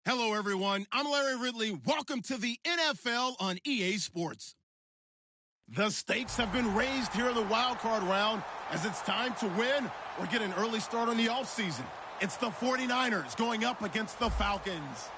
Hello, everyone. I'm Larry Ridley. Welcome to the NFL on EA Sports. The stakes have been raised here in the wild card round as it's time to win or get an early start on the offseason. It's the 49ers going up against the Falcons.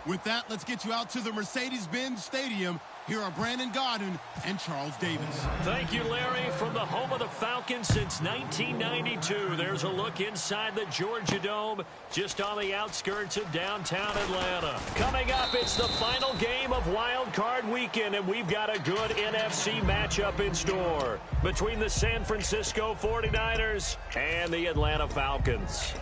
With that, let's get you out to the Mercedes-Benz Stadium. Here are Brandon Godden and Charles Davis. Thank you, Larry. From the home of the Falcons since 1992, there's a look inside the Georgia Dome, just on the outskirts of downtown Atlanta. Coming up, it's the final game of Wild Card Weekend, and we've got a good NFC matchup in store between the San Francisco 49ers and the Atlanta Falcons.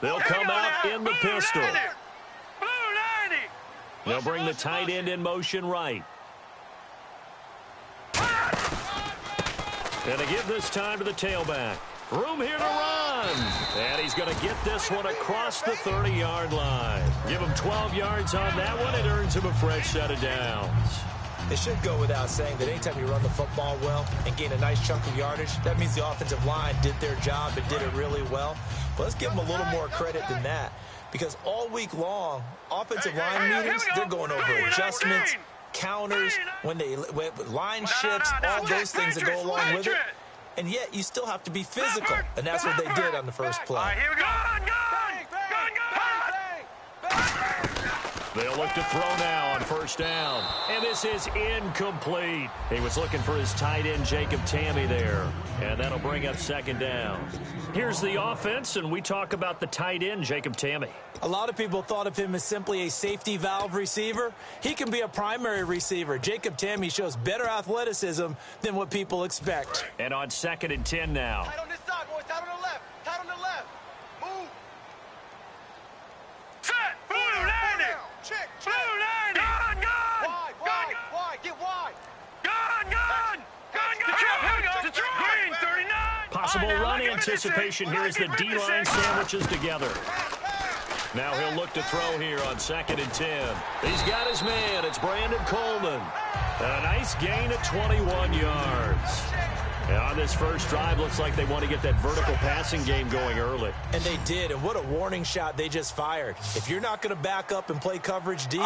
They'll come out in the pistol. They'll bring the tight end in motion right. And to give this time to the tailback. Room here to run. And he's going to get this one across the 30-yard line. Give him 12 yards on that one. It earns him a fresh set of downs. It should go without saying that anytime you run the football well and gain a nice chunk of yardage, that means the offensive line did their job and did it really well. But let's give them a little more credit than that, because all week long, offensive line meetings, they're going over adjustments, counters, when line shifts, all those things that go along with it. And yet you still have to be physical, and that's what they did on the first play. All right, here we go. They'll look to throw now on first down. And this is incomplete. He was looking for his tight end, Jacob Tamme, there. And that'll bring up second down. Here's the offense, and we talk about the tight end, Jacob Tamme. A lot of people thought of him as simply a safety valve receiver. He can be a primary receiver. Jacob Tamme shows better athleticism than what people expect. And on 2nd and 10 now. Tight on this side, boys. Tight on the left. Tight on the left. Move. Set. Blue 90. Check. Blue 90. Gun. Wide. Get wide. Gun. Green 39. Possible run anticipation here as the D-line sandwiches together. Now he'll look to throw here on 2nd and 10. He's got his man. It's Brandon Coleman. A nice gain of 21 yards. And on this first drive, looks like they want to get that vertical passing game going early. And they did, and what a warning shot they just fired. If you're not going to back up and play coverage deep,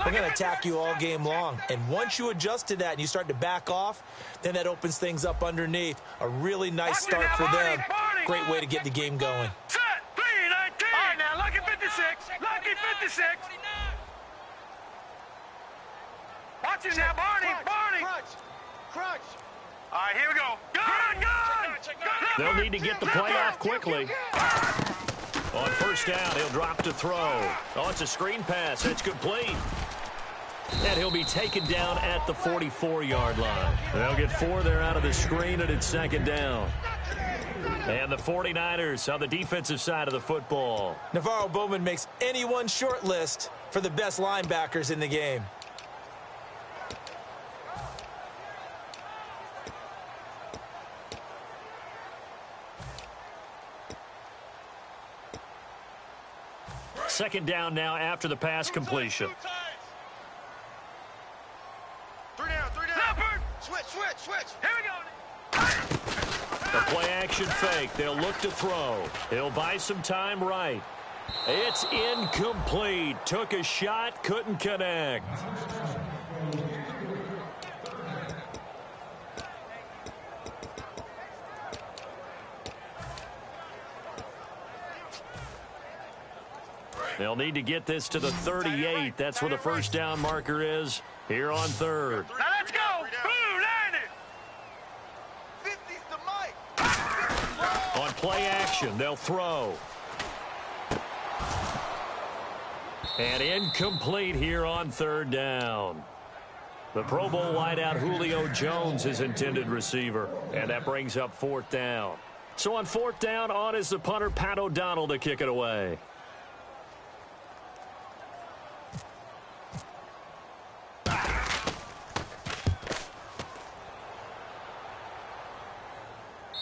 we're going to attack you all game long. And once you adjust to that and you start to back off, then that opens things up underneath. A really nice start for them. Great way to get the game going. Set. 3-19. All right, now, lucky 56. Lucky 56. Watch it now, Barney. Crunch. All right, here we go. Gun. They'll need to get the play off quickly. On first down, he'll drop to throw. Oh, it's a screen pass. It's complete. And he'll be taken down at the 44-yard line. They'll get 4 there out of the screen, and it's 2nd down. And the 49ers on the defensive side of the football. Navarro Bowman makes anyone's short list for the best linebackers in the game. Second down now after the pass completion. 3 down. Switch. Here we go. The play action fake. They'll look to throw. He'll buy some time right. It's incomplete. Took a shot, couldn't connect. They'll need to get this to the 38. That's where the first down marker is here on 3rd. Now let's go. Blue 90. 50's the mic. On play action, they'll throw. And incomplete here on 3rd down. The Pro Bowl wideout Julio Jones is intended receiver. And that brings up 4th down. So on 4th down, on is the punter, Pat O'Donnell, to kick it away.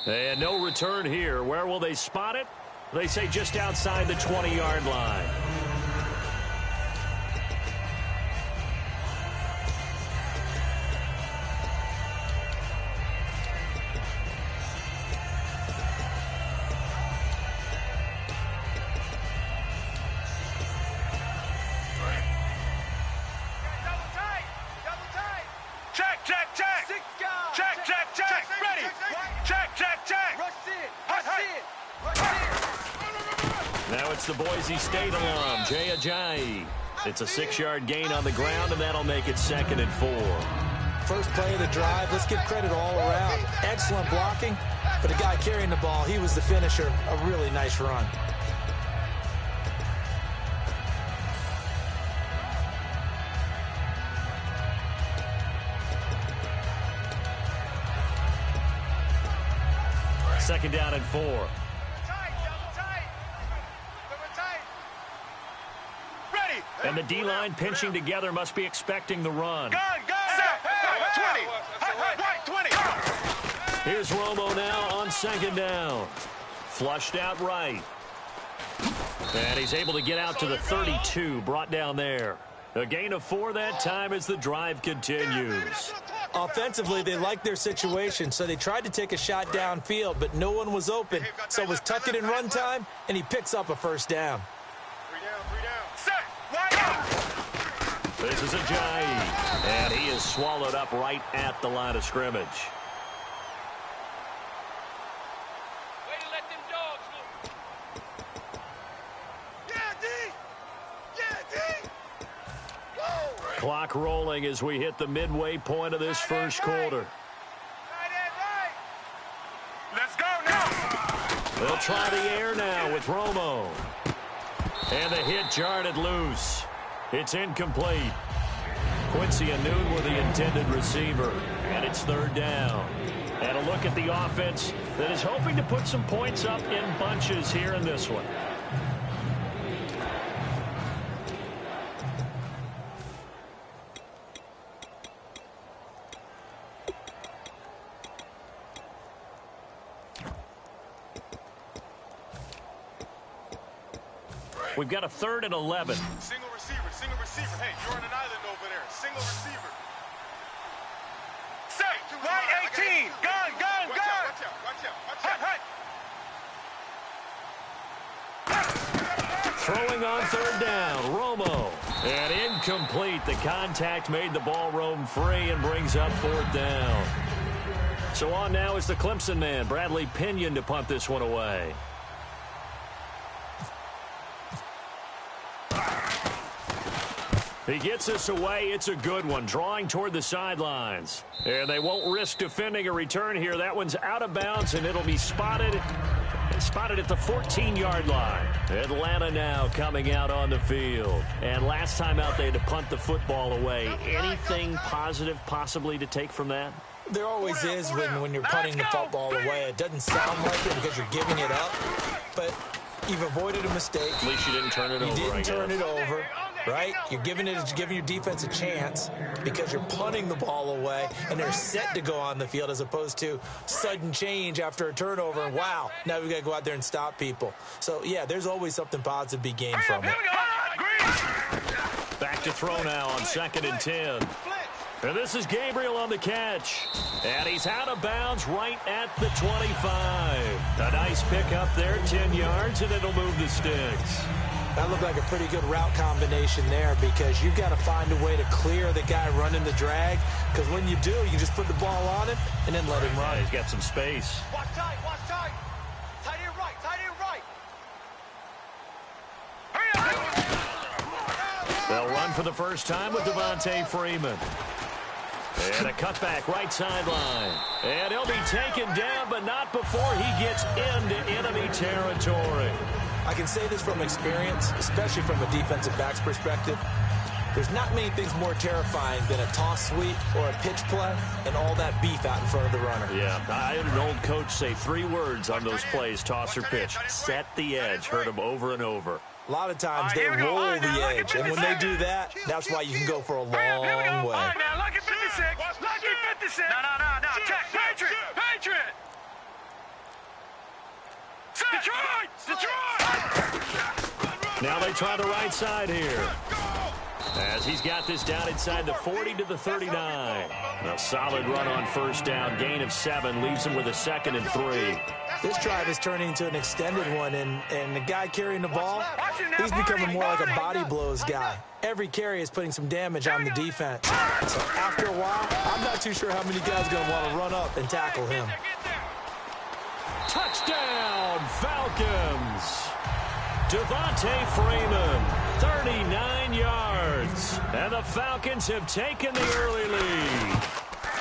And no return here. Where will they spot it? They say just outside the 20-yard line. It's the Boise State alum, Jay Ajayi. It's a 6-yard gain on the ground, and that'll make it 2nd and 4. First play of the drive, let's give credit all around. Excellent blocking, but the guy carrying the ball, he was the finisher. A really nice run. Second down and 4. Ready. And the D-line pinching together must be expecting the run. Gun. Set. 20. 20. Here's Romo now on 2nd down. Flushed out right. And he's able to get out to the 32, brought down there. A gain of 4 that time as the drive continues. Offensively, they liked their situation, so they tried to take a shot downfield, but no one was open. So it was tuck it in run time, and he picks up a first down. 3 down. Set. Wide out. This is Ajayi, and he is swallowed up right at the line of scrimmage. Way to let them dogs look. Yeah, D. Clock rolling as we hit the midway point of this first quarter. Right. Let's go now. They'll try the air now with Romo. And the hit jarred it loose. It's incomplete. Quincy Anoon with the intended receiver. And it's 3rd down. And a look at the offense that is hoping to put some points up in bunches here in this one. We've got a 3rd and 11. Single receiver. Hey, you're on an island over there. Single receiver. Set. Right 18. Gun. Watch out. Throwing on 3rd down, Romo. And incomplete. The contact made the ball roam free and brings up 4th down. So on now is the Clemson man, Bradley Pinion, to punt this one away. He gets this away. It's a good one, drawing toward the sidelines. And they won't risk defending a return here. That one's out of bounds, and it'll be spotted at the 14-yard line. Atlanta now coming out on the field. And last time out, they had to punt the football away. Anything positive possibly to take from that? There always is when you're punting the football away. It doesn't sound like it because you're giving it up, but you've avoided a mistake. At least you didn't turn it over. You didn't turn it over. Right? You're giving your defense a chance because you're punting the ball away and they're set to go on the field as opposed to sudden change after a turnover. And wow, now we've got to go out there and stop people. So, yeah, there's always something positive to be gained from it. Back to throw now on 2nd and 10. And this is Gabriel on the catch. And he's out of bounds right at the 25. A nice pickup there, 10 yards, and it'll move the sticks. That looked like a pretty good route combination there because you've got to find a way to clear the guy running the drag because when you do, you just put the ball on him and then let him run. Yeah, he's got some space. Watch tight. Tight end right. They'll run for the first time with Devontae Freeman. And a cutback right sideline. And he'll be taken down, but not before he gets into enemy territory. I can say this from experience, especially from a defensive back's perspective. There's not many things more terrifying than a toss sweep or a pitch play and all that beef out in front of the runner. Yeah, I had an old coach say 3 words on those plays, toss or pitch. Set the edge. Heard him over and over. A lot of times they roll the edge, and when they do that, that's why you can go for a long way. All right, now, lucky 56. Lucky 56. No. Check. Patriot. Detroit. Now they try the right side here. As he's got this down inside the 40 to the 39. A solid run on first down. Gain of 7 leaves him with a 2nd and 3. This drive is turning into an extended one, and the guy carrying the ball, he's becoming more like a body blows guy. Every carry is putting some damage on the defense. So after a while, I'm not too sure how many guys are going to want to run up and tackle him. Touchdown, Falcons! Devontae Freeman, 39 yards. And the Falcons have taken the early lead.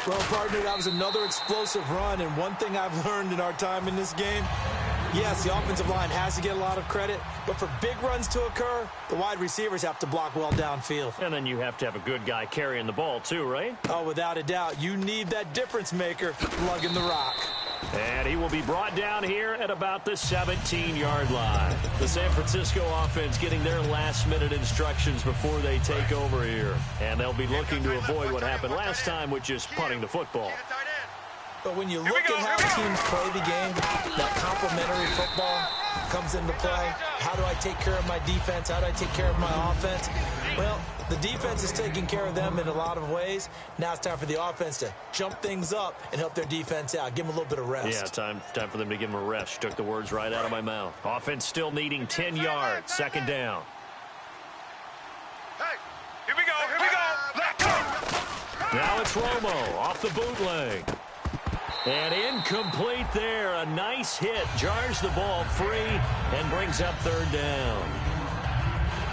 Well, partner, that was another explosive run, and one thing I've learned in our time in this game, yes, the offensive line has to get a lot of credit, but for big runs to occur, the wide receivers have to block well downfield. And then you have to have a good guy carrying the ball too, right? Oh, without a doubt. You need that difference maker lugging the rock. And he will be brought down here at about the 17-yard line. The San Francisco offense getting their last-minute instructions before they take over here. And they'll be looking to avoid what happened last time, which is punting the football. But when you look at how teams play the game, that complementary football comes into play. How do I take care of my defense? How do I take care of my offense? Well, the defense is taking care of them in a lot of ways. Now it's time for the offense to jump things up and help their defense out. Give them a little bit of rest. Yeah, time for them to give them a rest. You took the words right out of my mouth. Offense still needing 10 yards. Second down. Hey, here we go. Let's go. Now it's Romo off the bootleg. And incomplete there. A nice hit. Jars the ball free and brings up third down.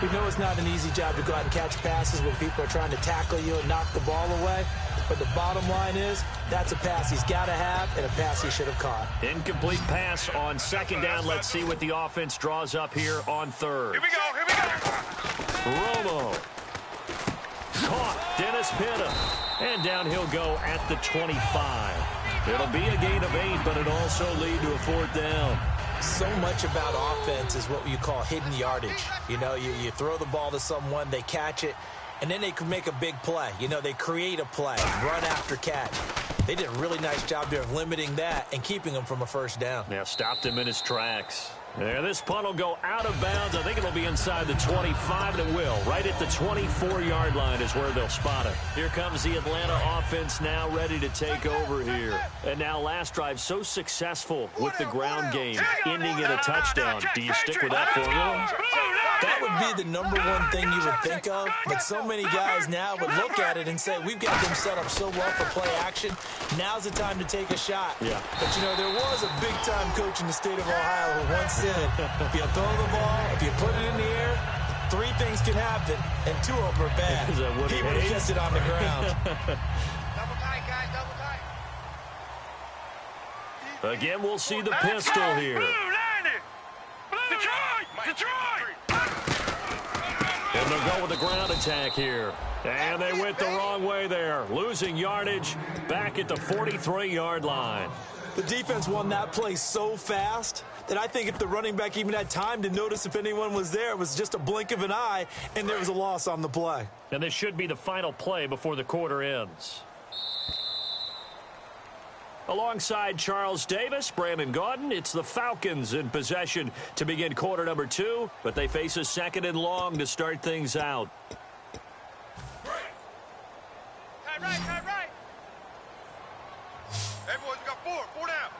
We know it's not an easy job to go out and catch passes when people are trying to tackle you and knock the ball away. But the bottom line is, that's a pass he's got to have and a pass he should have caught. Incomplete pass on second down. Let's see what the offense draws up here on third. Here we go. Romo. Caught. Dennis Pitta. And down he'll go at the 25. It'll be a gain of 8, but it'll also lead to a fourth down. So much about offense is what you call hidden yardage. You know, you throw the ball to someone, they catch it, and then they can make a big play. You know, they create a play, run after catch. They did a really nice job there of limiting that and keeping him from a first down. Yeah, stopped him in his tracks. There, this punt will go out of bounds. I think it'll be inside the 25, and it will. Right at the 24-yard line is where they'll spot it. Here comes the Atlanta offense now ready to take over here. And now last drive so successful with the ground game, ending in a touchdown. Do you stick with that formula? That would be the number one thing you would think of, but so many guys now would look at it and say, we've got them set up so well for play action. Now's the time to take a shot. Yeah. But, you know, there was a big-time coach in the state of Ohio who once said, if you throw the ball, if you put it in the air, 3 things can happen, and 2 of them are bad. He would have kept it on the ground. Double tight, guys, double tight. Again, we'll see the pistol here. Detroit! And they'll go with the ground attack here. And they went the wrong way there. Losing yardage back at the 43-yard line. The defense won that play so fast that I think if the running back even had time to notice if anyone was there, it was just a blink of an eye, and there was a loss on the play. And this should be the final play before the quarter ends. Alongside Charles Davis, Brandon Gaudin, it's the Falcons in possession to begin quarter number 2, but they face a second and long to start things out. Tight right. Hey, boys, we got 4 down.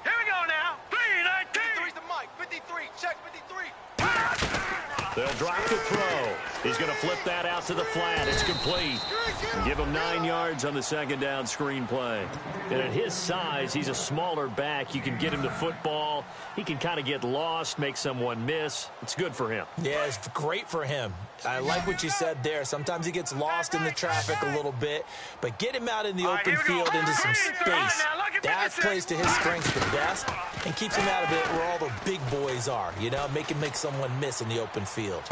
Here we go now. 3-19. 53's the mic. 53. Check 53. They'll drop the throw. He's going to flip that out to the flat. It's complete. Give him 9 yards on the second down screen play. And at his size, he's a smaller back. You can get him the football. He can kind of get lost, make someone miss. It's good for him. Yeah, it's great for him. I like what you said there. Sometimes he gets lost in the traffic a little bit, but get him out in the open field into some space. That plays to his strengths the best and keeps him out of it where all the big boys are, you know, make someone miss in the open field.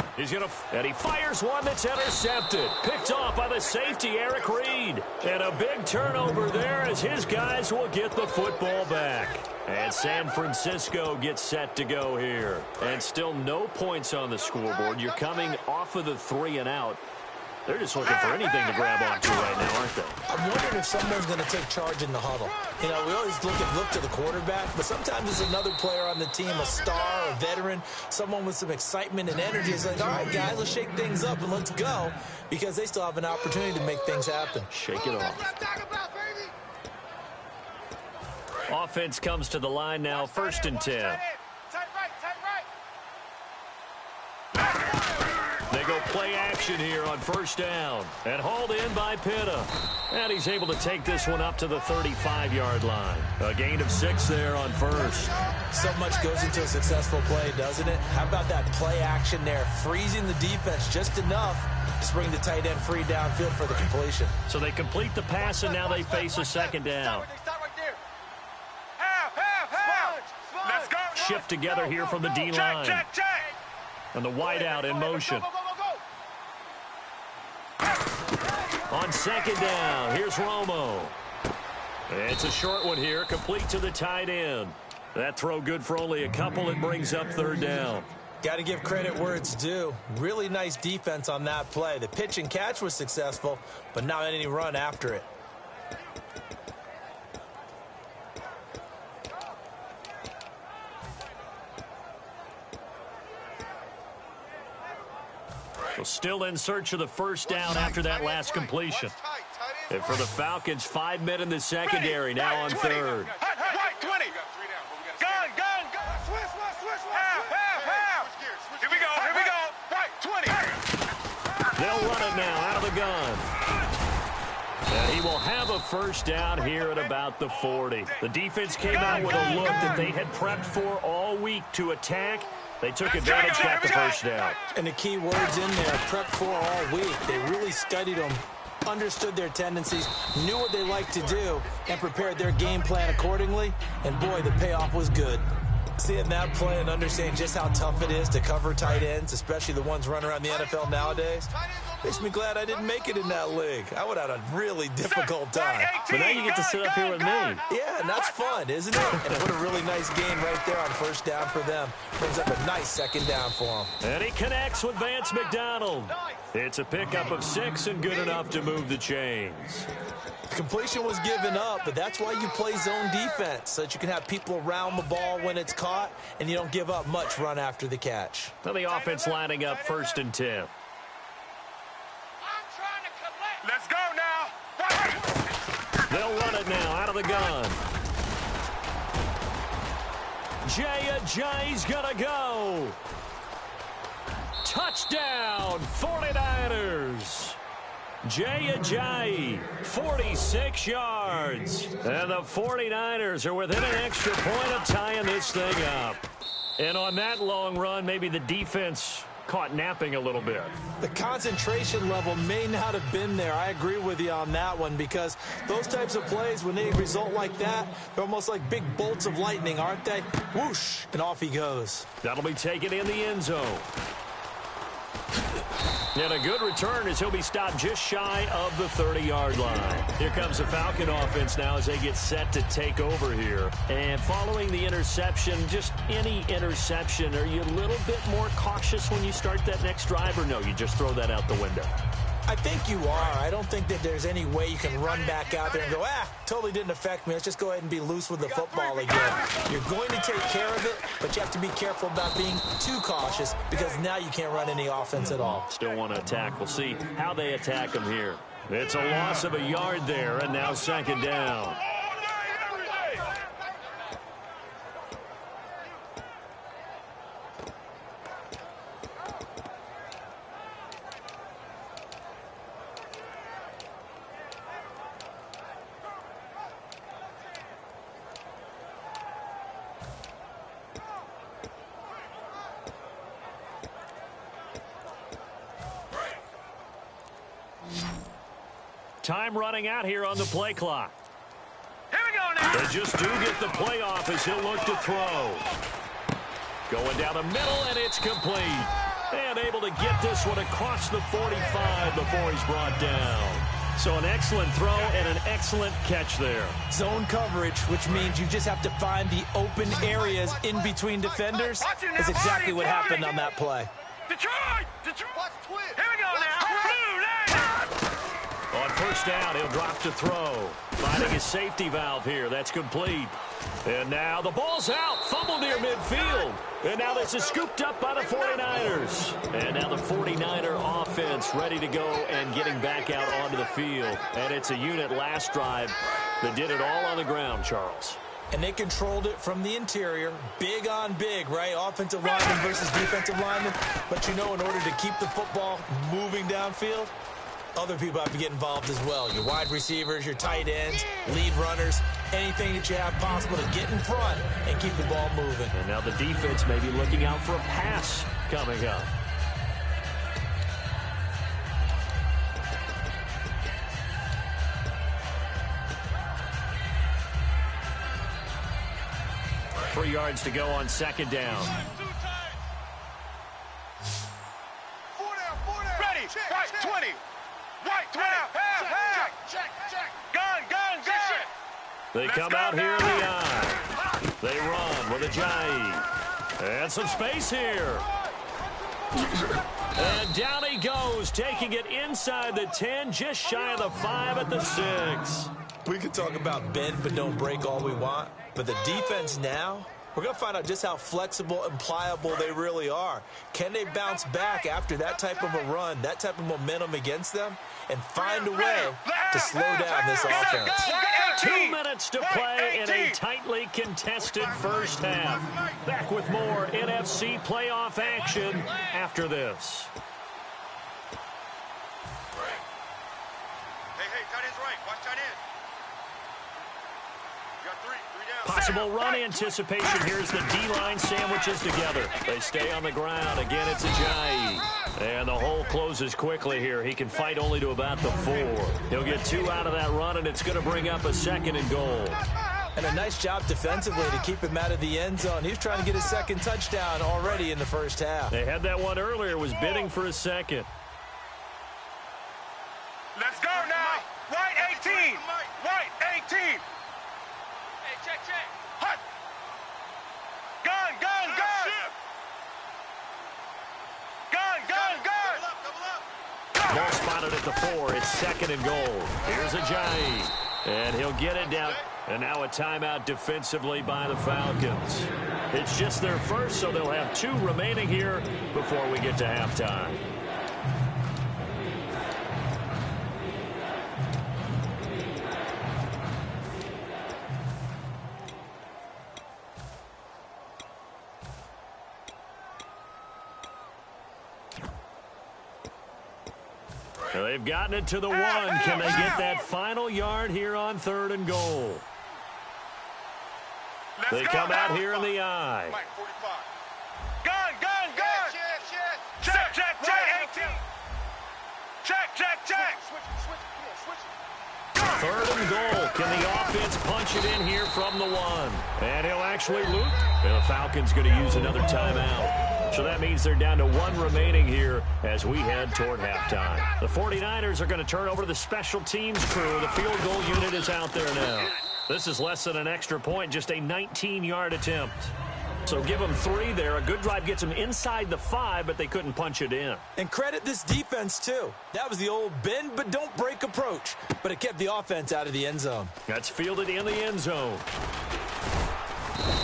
And he fires one that's intercepted. Picked off by the safety, Eric Reed. And a big turnover there as his guys will get the football back. And San Francisco gets set to go here. And still no points on the scoreboard. You're coming off of the 3 and out. They're just looking for anything to grab onto right now, aren't they? I'm wondering if someone's going to take charge in the huddle. You know, we always look to the quarterback, but sometimes there's another player on the team, a star, a veteran, someone with some excitement and energy. It's like, all right, guys, let's shake things up and let's go, because they still have an opportunity to make things happen. Shake it off. Offense comes to the line now, 1st and 10. Tight right. They go play action here on first down. And hauled in by Pitta. And he's able to take this one up to the 35-yard line. A gain of 6 there on first. So much goes into a successful play, doesn't it? How about that play action there? Freezing the defense just enough to bring the tight end free downfield for the completion. So they complete the pass, and now they face a second down. Let's go. Shift together here from the D-line. Check. And the wideout in motion. On second down, here's Romo. It's a short one here, complete to the tight end. That throw good for only a couple. It brings up third down. Got to give credit where it's due. Really nice defense on that play. The pitch and catch was successful, but not any run after it. So still in search of the first down after that last completion. And for the Falcons, 5 men in the secondary, now on third. White, 20. Gun. Half. Here we go. White, 20. They'll run it now out of the gun. And he will have a first down here at about the 40. The defense came out with a look that they had prepped for all week to attack. They took advantage, got the first down. And the key words in there, prep for all week. They really studied them, understood their tendencies, knew what they liked to do, and prepared their game plan accordingly. And boy, the payoff was good. Seeing that play and understanding just how tough it is to cover tight ends, especially the ones running around the NFL nowadays, makes me glad I didn't make it in that league. I would have had a really difficult time. But now you get to sit up here with me. Yeah, and that's fun, isn't it? And what a really nice gain right there on first down for them. Brings up a nice second down for them. And he connects with Vance McDonald. It's a pickup of 6 and good enough to move the chains. Completion was given up, but that's why you play zone defense, so that you can have people around the ball when it's caught, and you don't give up much run after the catch. Now the offense lining up 1st and 10. Let's go now. They'll run it now out of the gun. Jay's gonna go. Touchdown, 49ers. Jay, 46 yards. And the 49ers are within an extra point of tying this thing up. And on that long run, maybe the defense caught napping a little bit. The concentration level may not have been there. I agree with you on that one, because those types of plays, when they result like that, they're almost like big bolts of lightning, aren't they? Whoosh, and off he goes. That'll be taken in the end zone. And a good return as he'll be stopped just shy of the 30-yard line. Here comes the Falcon offense now as they get set to take over here. And following the interception, just any interception, are you a little bit more cautious when you start that next drive, or no, you just throw that out the window? I think you are. I don't think that there's any way you can run back out there and go, totally didn't affect me. Let's just go ahead and be loose with the football again. You're going to take care of it, but you have to be careful about being too cautious, because now you can't run any offense at all. Still want to attack. We'll see how they attack him here. It's a loss of a yard there, and now second down. Time running out here on the play clock. Here we go now. They just do get the play off as he'll look to throw. Going down the middle, and it's complete. And able to get this one across the 45 before he's brought down. So an excellent throw and an excellent catch there. Zone coverage, which means you just have to find the open areas in between defenders. That's exactly what happened on that play. Detroit. Here we go now. On first down, he'll drop to throw. Finding his safety valve here. That's complete. And now the ball's out. Fumble near midfield. And now this is scooped up by the 49ers. And now the 49er offense ready to go and getting back out onto the field. And it's a unit last drive that did it all on the ground, Charles. and they controlled it from the interior, big on big, right? Offensive lineman versus defensive lineman. But you know, in order to keep the football moving downfield, other people have to get involved as well. Your wide receivers, your tight ends, lead runners, anything that you have possible to get in front and keep the ball moving. And now the defense may be looking out for a pass coming up. Three yards to go on second down. Ready, right 20. Right 20. Check. Gun. They come out here in the eye. They run with a Jai. And some space here. And down he goes, taking it inside the 10, just shy of the 5 at the 6. We can talk about bend but don't break all we want, but the defense now, we're going to find out just how flexible and pliable they really are. Can they bounce back after that type of a run, that type of momentum against them, and find a way to slow down this offense? 2 minutes to play in a tightly contested first half. Back with more NFC playoff action after this. Hey, tight end's right. Watch tight end. You got three down. Possible run anticipation. Here's the D-line sandwiches together. They stay on the ground. Again, it's Ajayi. And the hole closes quickly here. He can fight only to about the 4. He'll get 2 out of that run, and it's going to bring up a 2nd and goal. And a nice job defensively to keep him out of the end zone. He was trying to get his 2nd touchdown already in the first half. They had that one earlier, was bidding for a 2nd. Let's go now. Right 18. Right 18. Hey, check. Hut. Gun. Ball spotted at the 4. It's 2nd and goal. Here's Ajayi. And he'll get it down. And now a timeout defensively by the Falcons. It's just their first, so they'll have 2 remaining here before we get to halftime. They've gotten it to the 1. Can they get that final yard here on 3rd and goal? They come out here in the eye. Gun. Check. 18. Check. 3rd and goal. Can the offense punch it in here from the 1? And he'll actually loop. And the Falcons going to use another timeout. So that means they're down to 1 remaining here as we head toward halftime. The 49ers are going to turn over to the special teams crew. The field goal unit is out there now. This is less than an extra point, just a 19-yard attempt. So give them 3 there. A good drive gets them inside the 5, but they couldn't punch it in. And credit this defense, too. That was the old bend but don't break approach, but it kept the offense out of the end zone. That's fielded in the end zone.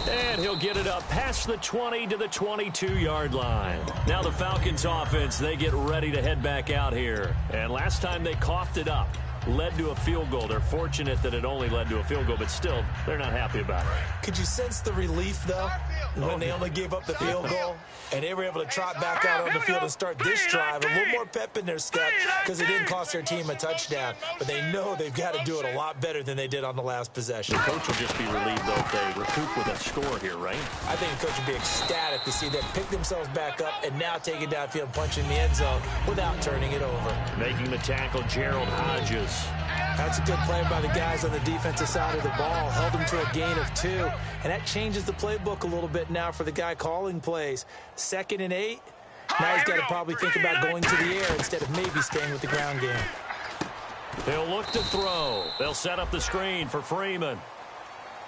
And he'll get it up past the 20 to the 22-yard line. Now the Falcons offense, they get ready to head back out here. And last time they coughed it up, led to a field goal. They're fortunate that it only led to a field goal, but still, they're not happy about it. Could you sense the relief, though, when they only gave up the field goal? And they were able to trot back out on the field and start this drive. A little more pep in their step because it didn't cost their team a touchdown. But they know they've got to do it a lot better than they did on the last possession. The coach will just be relieved, though, if they recoup with a score here, right? I think the coach would be ecstatic to see them pick themselves back up and now take it downfield and punch in the end zone without turning it over. Making the tackle, Gerald Hodges. That's a good play by the guys on the defensive side of the ball. Held them to a gain of 2. And that changes the playbook a little bit now for the guy calling plays. 2nd and 8. Now he's got to probably think about going to the air instead of maybe staying with the ground game. They'll look to throw. They'll set up the screen for Freeman.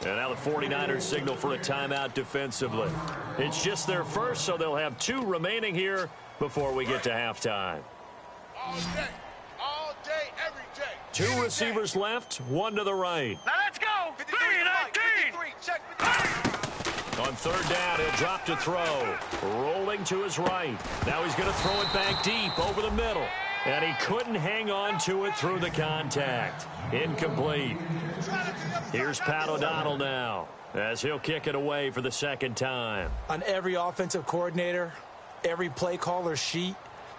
And now the 49ers signal for a timeout defensively. It's just their first, so they'll have 2 remaining here before we get to halftime. All day, every day. 2 receivers left, 1 to the right. Now let's go. 3-19. Check. On 3rd down, he'll drop to throw. Rolling to his right. Now he's going to throw it back deep over the middle. And he couldn't hang on to it through the contact. Incomplete. Here's Pat O'Donnell now. as he'll kick it away for the second time. On every offensive coordinator, every play caller sheet,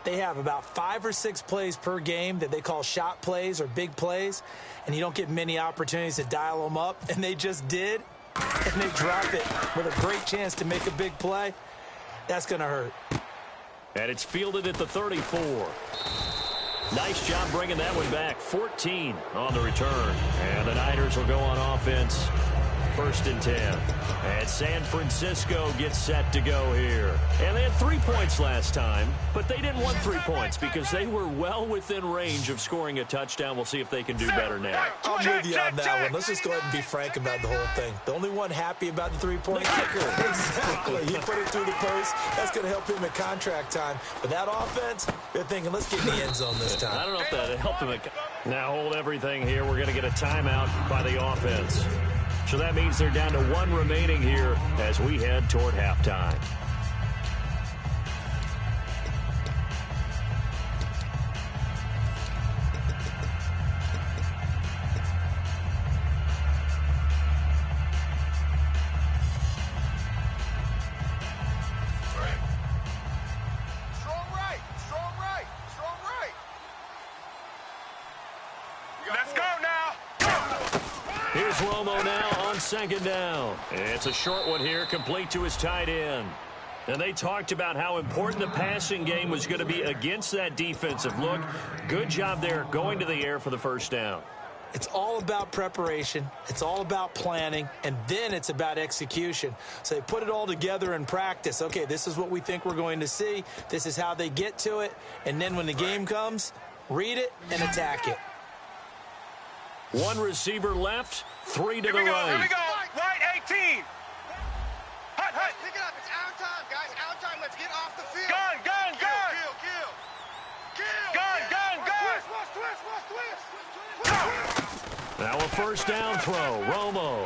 they have about 5 or 6 plays per game that they call shot plays or big plays, and you don't get many opportunities to dial them up, and they just did, and they drop it with a great chance to make a big play. That's going to hurt. And it's fielded at the 34. Nice job bringing that one back. 14 on the return. And the Niners will go on offense. 1st and 10. And San Francisco gets set to go here. And they had 3 points last time, but they didn't want 3 points because they were well within range of scoring a touchdown. We'll see if they can do better now. I'm with you on that one. Let's just go ahead and be frank about the whole thing. The only one happy about the 3-point kicker. Exactly. He put it through the post. That's going to help him in contract time. But that offense, they're thinking, let's get in the end zone this time. I don't know if that helped him. Now hold everything here. We're going to get a timeout by the offense. So that means they're down to 1 remaining here as we head toward halftime. Strong right, strong right, strong right. Let's go now. Here's Romo now on 2nd down. It's a short one here, complete to his tight end. And they talked about how important the passing game was going to be against that defensive look. Good job there going to the air for the 1st down. It's all about preparation. It's all about planning. And then it's about execution. So they put it all together in practice. Okay, this is what we think we're going to see. This is how they get to it. And then when the game comes, read it and attack it. 1 receiver left, 3 to Here the we go, right. here we go. Right 18. Hut, hut. Pick it up. It's our time, guys. Our time. Let's get off the field. Gun, gun, gun. Kill. Gun, gun, gun. Twist. Now a 1st down throw, Romo.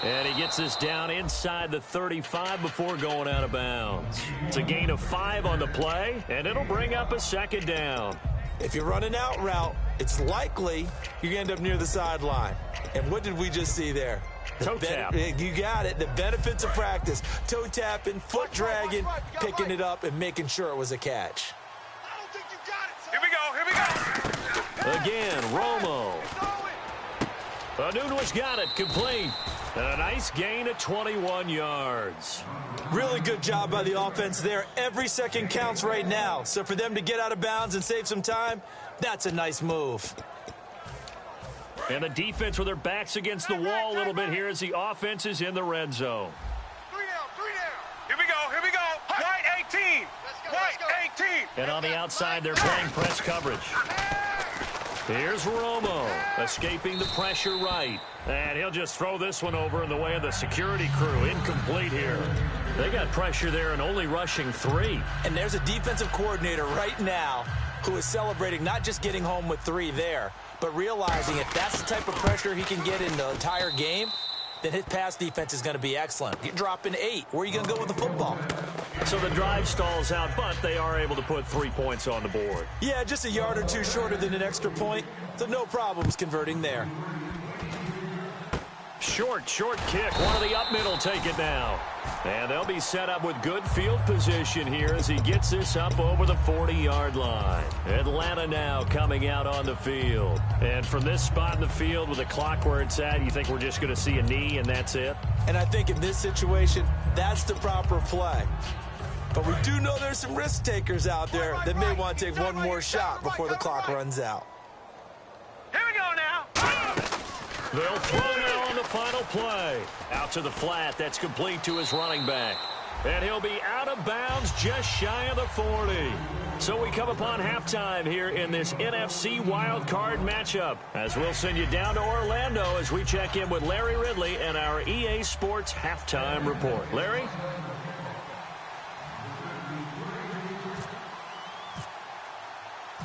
And he gets this down inside the 35 before going out of bounds. It's a gain of 5 on the play, and it'll bring up a 2nd down. If you run an out route, it's likely you're going to end up near the sideline. And what did we just see there? Toe tap. You got it. The benefits of practice. Toe tapping, foot dragging, picking it up, and making sure it was a catch. I don't think you got it, son. Here we go, here we go. Again, Romo. Anunu's got it, complete. And a nice gain of 21 yards. Really good job by the offense there. Every second counts right now. So for them to get out of bounds and save some time, that's a nice move. And the defense with their backs against the wall a little bit here as the offense is in the red zone. 3 down. Here we go. Right 18. Let's go. Right 18. And on the outside, they're playing press coverage. Here's Romo, escaping the pressure right. And he'll just throw this one over in the way of the security crew. Incomplete here. They got pressure there and only rushing 3. And there's a defensive coordinator right now who is celebrating not just getting home with 3 there, but realizing if that's the type of pressure he can get in the entire game, then his pass defense is going to be excellent. You're dropping 8. Where are you going to go with the football? So the drive stalls out, but they are able to put 3 points on the board. Yeah, just a yard or 2 shorter than an extra point, so no problems converting there. Short kick. One of the up middle take it now. And they'll be set up with good field position here as he gets this up over the 40-yard line. Atlanta now coming out on the field. And from this spot in the field with the clock where it's at, you think we're just going to see a knee and that's it? And I think in this situation, that's the proper play. But we do know there's some risk takers out there that may want to take one more shot before the clock runs out. Here we go now. They'll throw now on the final play. Out to the flat. That's complete to his running back. And he'll be out of bounds just shy of the 40. So we come upon halftime here in this NFC wildcard matchup. As we'll send you down to Orlando as we check in with Larry Ridley and our EA Sports halftime report. Larry?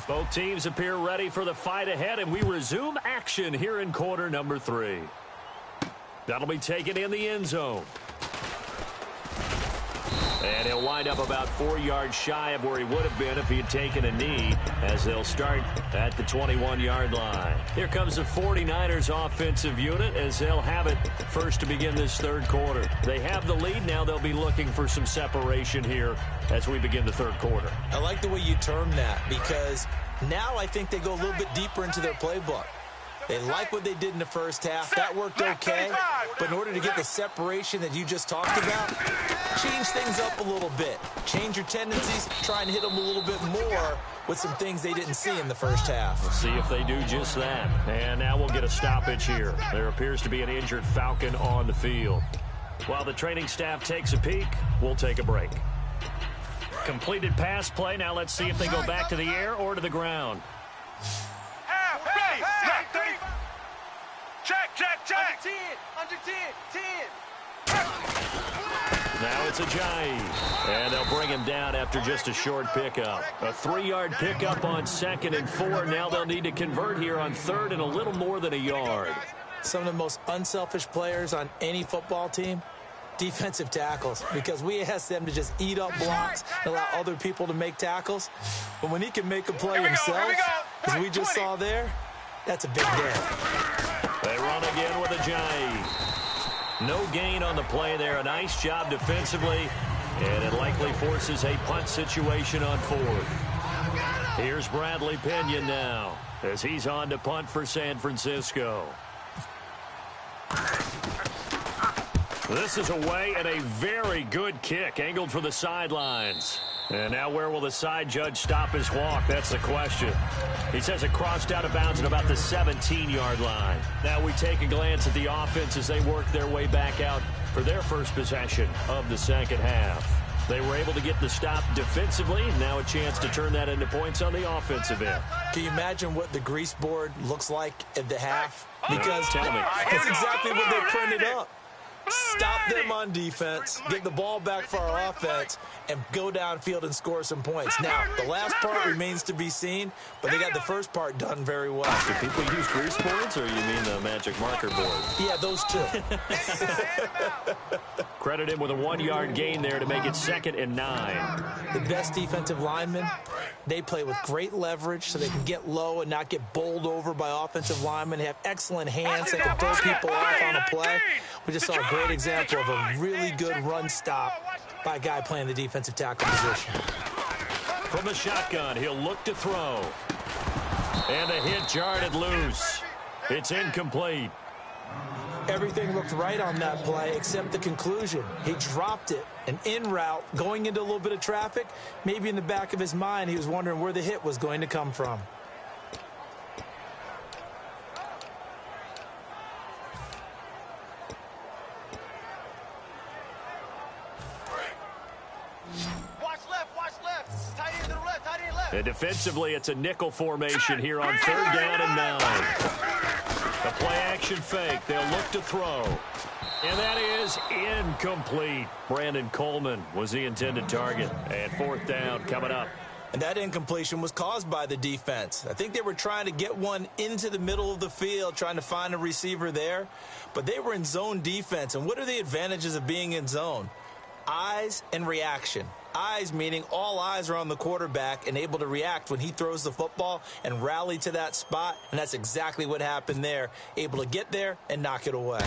Both teams appear ready for the fight ahead, and we resume action here in quarter number 3. That'll be taken in the end zone. And he'll wind up about 4 yards shy of where he would have been if he had taken a knee, as they'll start at the 21-yard line. Here comes the 49ers offensive unit as they'll have it first to begin this third quarter. They have the lead. Now they'll be looking for some separation here as we begin the third quarter. I like the way you term that, because now I think they go a little bit deeper into their playbook. They like what they did in the first half. That worked okay. But in order to get the separation that you just talked about, change things up a little bit. Change your tendencies. Try and hit them a little bit more with some things they didn't see in the first half. We'll see if they do just that. And now we'll get a stoppage here. There appears to be an injured Falcon on the field. While the training staff takes a peek, we'll take a break. Completed pass play. Now let's see if they go back to the air or to the ground. Check. Under 10. Now it's a Ajayi. And they'll bring him down after just a short pickup. A 3-yard pickup on 2nd and 4. Now they'll need to convert here on 3rd and a little more than a yard. Some of the most unselfish players on any football team, defensive tackles, because we ask them to just eat up blocks and allow other people to make tackles. But when he can make a play himself, as we just saw there, that's a big day. They run again with Ajayi. No gain on the play there. A nice job defensively, and it likely forces a punt situation on 4th. Here's Bradley Pinion now as he's on to punt for San Francisco. This is away and a very good kick angled for the sidelines. And now where will the side judge stop his walk? That's the question. He says it crossed out of bounds at about the 17-yard line. Now we take a glance at the offense as they work their way back out for their first possession of the second half. They were able to get the stop defensively. Now a chance to turn that into points on the offensive end. Can you imagine what the grease board looks like at the half? Because Tell me. that's exactly what they printed up. Stop them on defense, get the ball back for our offense, and go downfield and score some points. Now, the last part remains to be seen, but they got the first part done very well. Do people use grease boards, or you mean the magic marker board? Yeah, those two. Credit him with a 1-yard gain there to make it 2nd and 9. The best defensive linemen, they play with great leverage so they can get low and not get bowled over by offensive linemen. They have excellent hands that can throw people off on a play. We just saw a great example of a really good run stop by a guy playing the defensive tackle position. From the shotgun, he'll look to throw. And a hit jarred it loose. It's incomplete. Everything looked right on that play except the conclusion. He dropped it, an in route, going into a little bit of traffic. Maybe in the back of his mind, he was wondering where the hit was going to come from. Watch left. Tight end to the left, tight end left. And defensively, it's a nickel formation here on 3rd down and 9. A play-action fake. They'll look to throw. And that is incomplete. Brandon Coleman was the intended target. And 4th down coming up. And that incompletion was caused by the defense. I think they were trying to get one into the middle of the field, trying to find a receiver there. But they were in zone defense. And what are the advantages of being in zone? Eyes and reaction. Eyes meaning all eyes are on the quarterback and able to react when he throws the football and rally to that spot. And that's exactly what happened there. Able to get there and knock it away.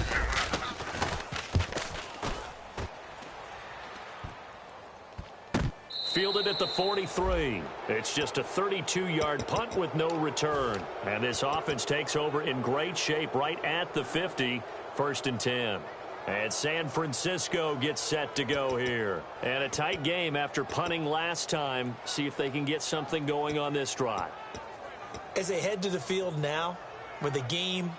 Fielded at the 43. It's just a 32-yard punt with no return. And this offense takes over in great shape right at the 50. 1st and 10. And San Francisco gets set to go here. And a tight game after punting last time. See if they can get something going on this drive. As they head to the field now, with the game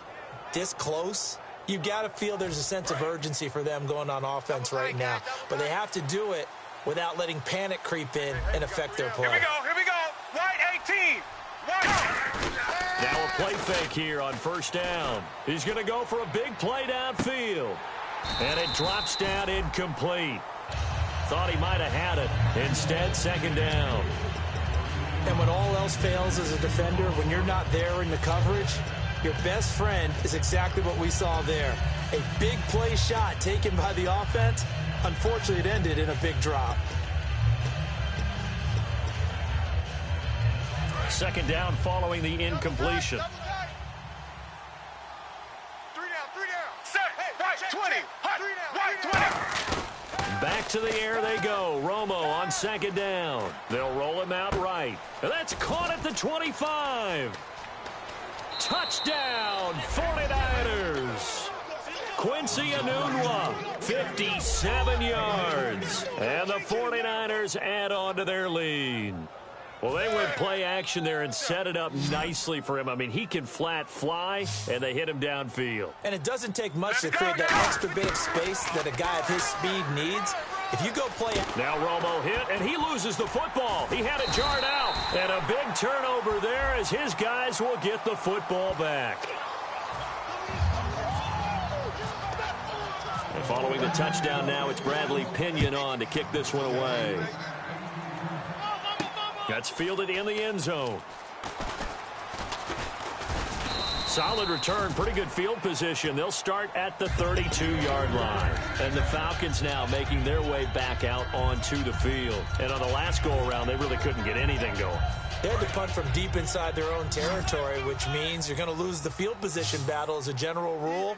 this close, you've got to feel there's a sense of urgency for them going on offense right now. But they have to do it without letting panic creep in and affect their play. Here we go. White 18. Now a play fake here on 1st down. He's going to go for a big play downfield. And it drops down incomplete. Thought he might have had it. Instead, 2nd down. And when all else fails as a defender, when you're not there in the coverage, your best friend is exactly what we saw there. A big play shot taken by the offense, Unfortunately, it ended in a big drop. Second down following the incompletion. 3 down. Set. Right 20. Hot. Right 20. Back to the air they go. Romo on second down. They'll roll him out right. And that's caught at the 25. Touchdown, 49ers. Quincy Enunwa, 57 yards. And the 49ers add on to their lead. Well, they went play action there and set it up nicely for him. I mean, he can flat fly, and they hit him downfield. And it doesn't take much to create that extra bit of space that a guy of his speed needs. If you go play... Now Romo hit, and he loses the football. He had it jarred out. And a big turnover there as his guys will get the football back. And following the touchdown now, it's Bradley Pinion on to kick this one away. That's fielded in the end zone. Solid return, pretty good field position. They'll start at the 32-yard line. And the Falcons now making their way back out onto the field. And on the last go-around, they really couldn't get anything going. They had to punt from deep inside their own territory, which means you're going to lose the field position battle as a general rule.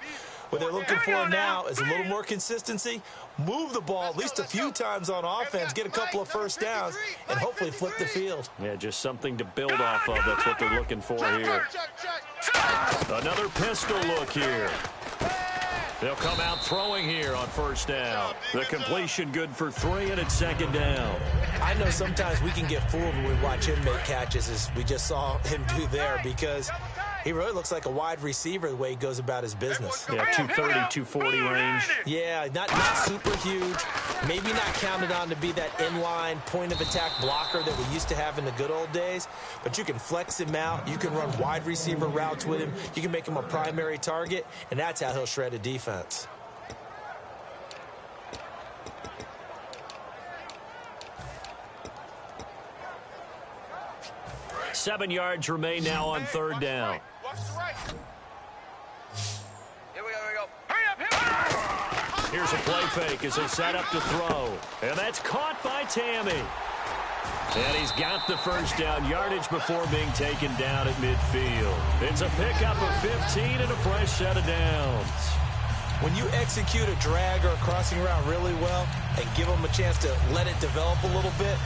What they're looking for now is a little more consistency, move the ball at least a few times on offense, get a couple of first downs, and hopefully flip the field. Yeah, just something to build off of. That's what they're looking for here. Another pistol look here. They'll come out throwing here on first down. The completion good for 3, and it's second down. I know sometimes we can get fooled when we watch him make catches, as we just saw him do there, because he really looks like a wide receiver the way he goes about his business. Yeah, 230, 240 range. Yeah, not super huge. Maybe not counted on to be that inline point-of-attack blocker that we used to have in the good old days. But you can flex him out. You can run wide receiver routes with him. You can make him a primary target, and that's how he'll shred a defense. Seven yards remain now on third down. Here we go. Hurry up. Here's a play fake as they set up to throw. And that's caught by Tammy. And he's got the first down yardage before being taken down at midfield. It's a pickup of 15 and a fresh set of downs. When you execute a drag or a crossing route really well and give them a chance to let it develop a little bit,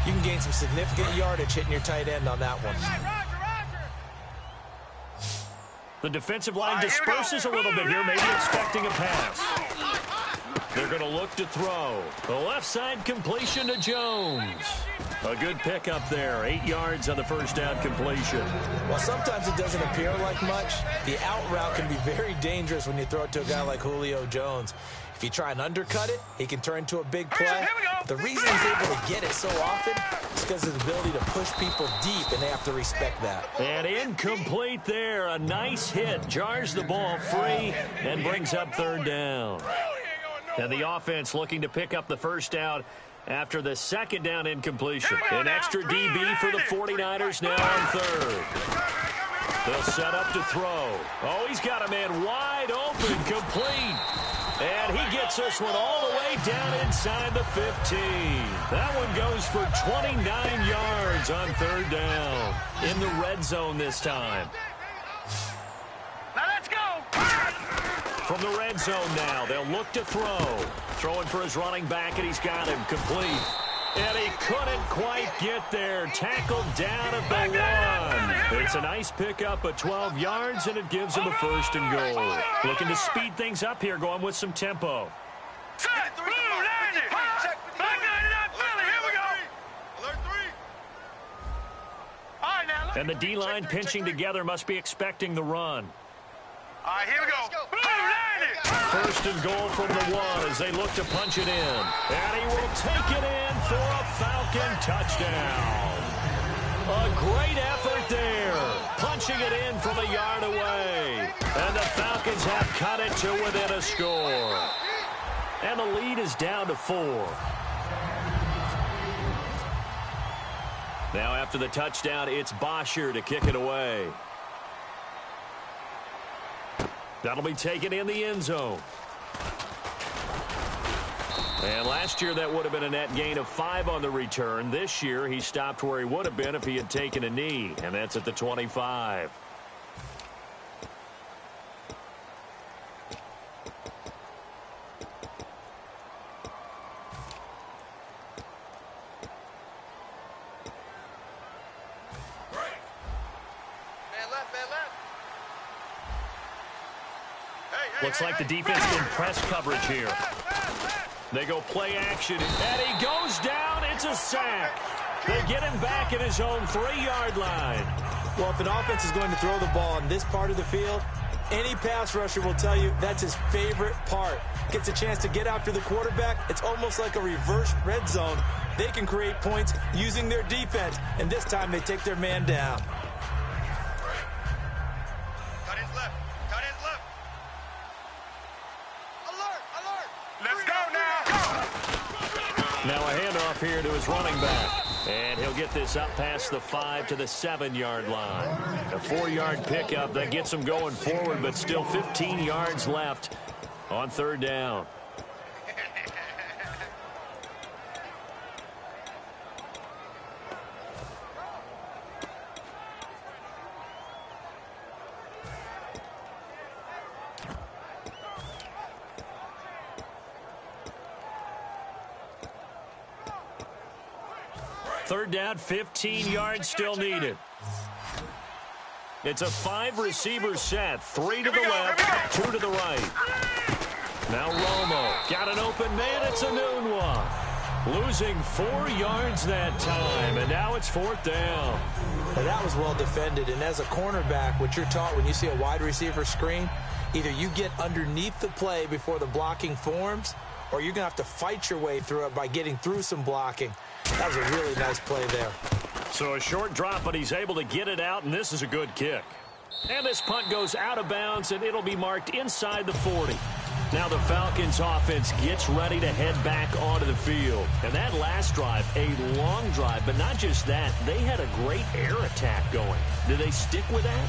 you can gain some significant yardage hitting your tight end on that one. The defensive line disperses a little bit here, maybe expecting a pass. They're going to look to throw. The left side completion to Jones. A good pickup there. 8 yards on the first down completion. While sometimes it doesn't appear like much, the out route can be very dangerous when you throw it to a guy like Julio Jones. If you try and undercut it, he can turn into a big play. But the reason he's able to get it so often is because of his ability to push people deep, and they have to respect that. And incomplete there. A nice hit. Jars the ball free and brings up third down. And the offense looking to pick up the first down after the second down incompletion. An extra DB for the 49ers now on third. They'll set up to throw. Oh, he's got a man wide open, complete. And he gets this one all the way down inside the 15. That one goes for 29 yards on third down. In the red zone this time. Now let's go. From the red zone now, they'll look to throw. Throwing for his running back, and he's got him complete. And he couldn't quite get there. Tackled down at the 1. It's a nice pickup of 12 yards, and it gives him a first and goal. Looking to speed things up here, going with some tempo. Set. Blue landing. Back it up, Philly. Here we go. Alert 3. All right, now. And the D-line pinching together must be expecting the run. All right, here we go. Blue landing. First and goal from the 1 as they look to punch it in. And he will take it in for a Falcon touchdown. A great effort there. Punching it in from a yard away. And the Falcons have cut it to within a score. And the lead is down to 4. Now after the touchdown, it's Bosher to kick it away. That'll be taken in the end zone. And last year, that would have been a net gain of 5 on the return. This year, he stopped where he would have been if he had taken a knee, and that's at the 25. Looks like the defense in press coverage here. They go play action, and he goes down. It's a sack. They get him back at his own 3-yard line. Well, if an offense is going to throw the ball on this part of the field, any pass rusher will tell you that's his favorite part. Gets a chance to get after the quarterback. It's almost like a reverse red zone. They can create points using their defense, and this time they take their man down. Cut his left. Cut his left. Alert! Alert! Let's go now. Now a handoff here to his running back. And he'll get this up past the 5 to the 7-yard line. A 4-yard pickup that gets him going forward, but still 15 yards left on 3rd down. Third down, 15 yards still needed. It's a 5-receiver set. 3 to the left, 2 to the right. Now Romo got an open man. It's a noon one. Losing 4 yards that time, and now it's 4th down. Well, that was well defended, and as a cornerback, what you're taught when you see a wide receiver screen, either you get underneath the play before the blocking forms, or you're going to have to fight your way through it by getting through some blocking. That was a really nice play there. So a short drop, but he's able to get it out, and this is a good kick. And this punt goes out of bounds, and it'll be marked inside the 40. Now the Falcons offense gets ready to head back onto the field. And that last drive, a long drive, but not just that. They had a great air attack going. Do they stick with that?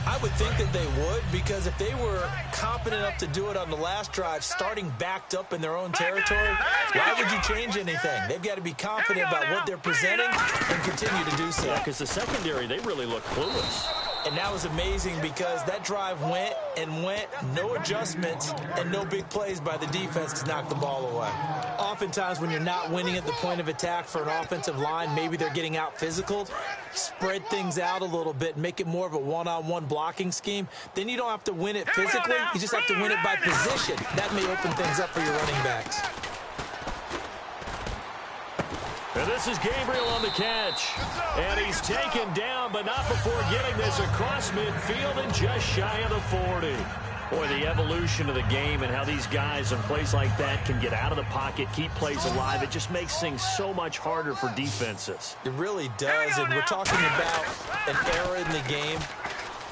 I would think that they would, because if they were competent enough to do it on the last drive, starting backed up in their own territory, why would you change anything? They've got to be confident about what they're presenting and continue to do so. Yeah, because the secondary, they really look clueless. And that was amazing because that drive went and went, no adjustments and no big plays by the defense to knock the ball away. Oftentimes when you're not winning at the point of attack for an offensive line, maybe they're getting out physical, spread things out a little bit, and make it more of a one-on-one blocking scheme. Then you don't have to win it physically, you just have to win it by position. That may open things up for your running backs. And this is Gabriel on the catch. And he's taken down, but not before getting this across midfield and just shy of the 40. Boy, the evolution of the game and how these guys in plays like that can get out of the pocket, keep plays alive, it just makes things so much harder for defenses. It really does, and we're talking about an era in the game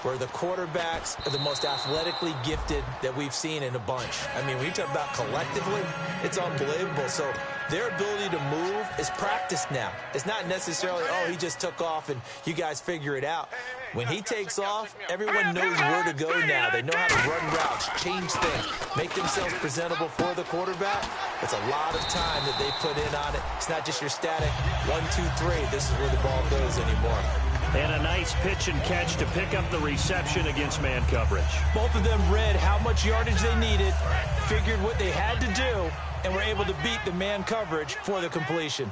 where the quarterbacks are the most athletically gifted that we've seen in a bunch. I mean, when you talk about collectively, it's unbelievable. So their ability to move is practiced now. It's not necessarily, oh, he just took off and you guys figure it out. When he takes off, everyone knows where to go now. They know how to run routes, change things, make themselves presentable for the quarterback. It's a lot of time that they put in on it. It's not just your static 1, 2, 3. This is where the ball goes anymore. And a nice pitch and catch to pick up the reception against man coverage. Both of them read how much yardage they needed, figured what they had to do, and were able to beat the man coverage for the completion.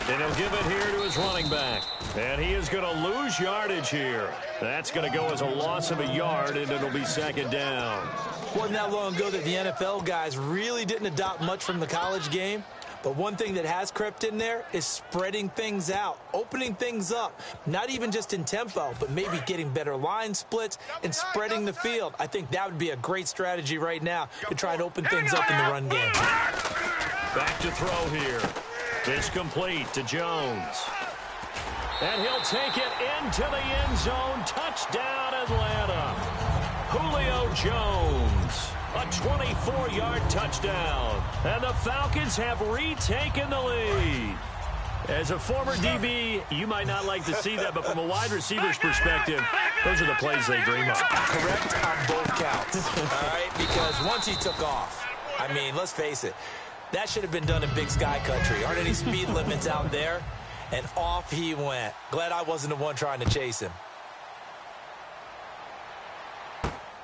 And he'll give it here to his running back. And he is going to lose yardage here. That's going to go as a loss of a yard, and it'll be 2nd down. Wasn't that long ago that the NFL guys really didn't adopt much from the college game. But one thing that has crept in there is spreading things out, opening things up, not even just in tempo, but maybe getting better line splits and spreading the field. I think that would be a great strategy right now to try and open things up in the run game. Back to throw here. It's complete to Jones. And he'll take it into the end zone. Touchdown, Atlanta. Julio Jones. A 24-yard touchdown. And the Falcons have retaken the lead. As a former DB, you might not like to see that, but from a wide receiver's perspective, those are the plays they dream of. Correct on both counts, all right? Because once he took off, I mean, let's face it, that should have been done in Big Sky Country. Aren't any speed limits out there? And off he went. Glad I wasn't the one trying to chase him.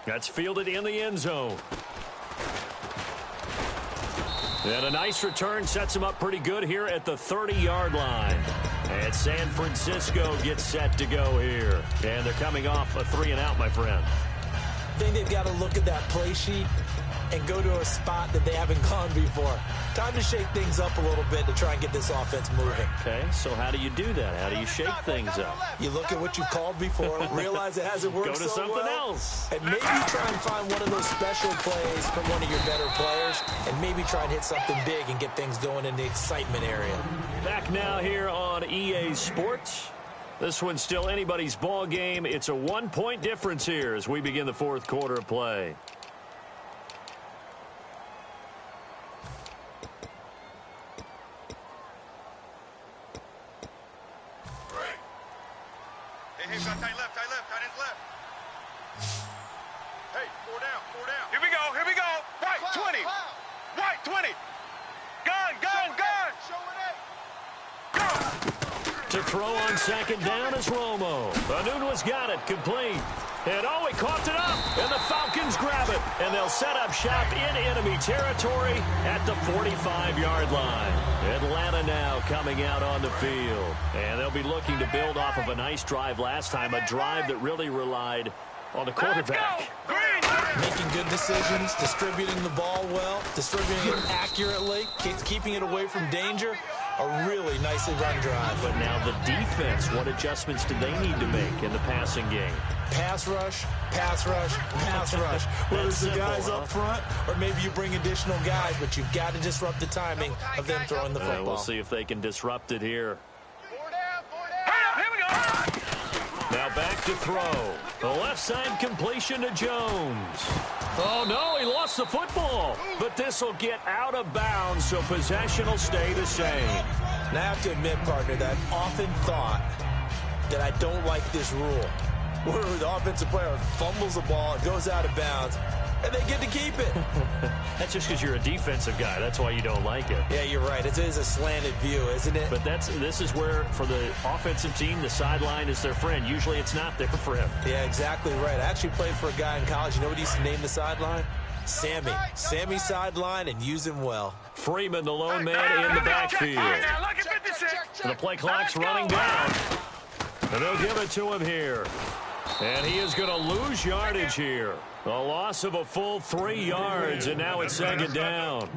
That's fielded in the end zone. And a nice return sets him up pretty good here at the 30-yard line. And San Francisco gets set to go here. And they're coming off a 3-and-out, my friend. I think they've got to look at that play sheet and go to a spot that they haven't gone before. Time to shake things up a little bit to try and get this offense moving. Okay, so how do you do that? How do you shake things up? You look at what you called before, realize it hasn't worked Go to so something well, else. and maybe try and find one of those special plays from one of your better players, and maybe try and hit something big and get things going in the excitement area. Back now here on EA Sports. This one's still anybody's ball game. It's a 1-point difference here as we begin the fourth quarter of play. Hey, got tight left, tight ends left. Hey, 4 down. Here we go. White, 20. White, 20. Gun. To throw on second down is Romo. Anunua's got it, complete. And he coughed it up, and the Falcons grab it. And they'll set up shop in enemy territory at the 45-yard line. Atlanta now coming out on the field. And they'll be looking to build off of a nice drive last time, a drive that really relied on the quarterback. Making good decisions, distributing the ball well, distributing it accurately, keeping it away from danger. A really nicely run drive. But now the defense, what adjustments do they need to make in the passing game? Pass rush. Whether it's the guys up front or maybe you bring additional guys, but you've got to disrupt the timing of them throwing the football. We'll see if they can disrupt it here. 4 down. Here we go. Now back to throw. The left side completion to Jones. Oh, no, he lost the football. But this will get out of bounds, so possession will stay the same. Now, I have to admit, partner, that I've often thought that I don't like this rule, where the offensive player fumbles the ball, it goes out of bounds, and they get to keep it. That's just because you're a defensive guy. That's why you don't like it. Yeah, you're right. It is a slanted view, isn't it? But this is where, for the offensive team, the sideline is their friend. Usually it's not their friend. Yeah, exactly right. I actually played for a guy in college. You know what he used to name the sideline? Sammy. Sammy sideline, and use him well. Freeman, the lone man in the backfield. The play clock's running down. And they'll give it to him here. And he is going to lose yardage here. A loss of a full 3 yards, and now it's second down.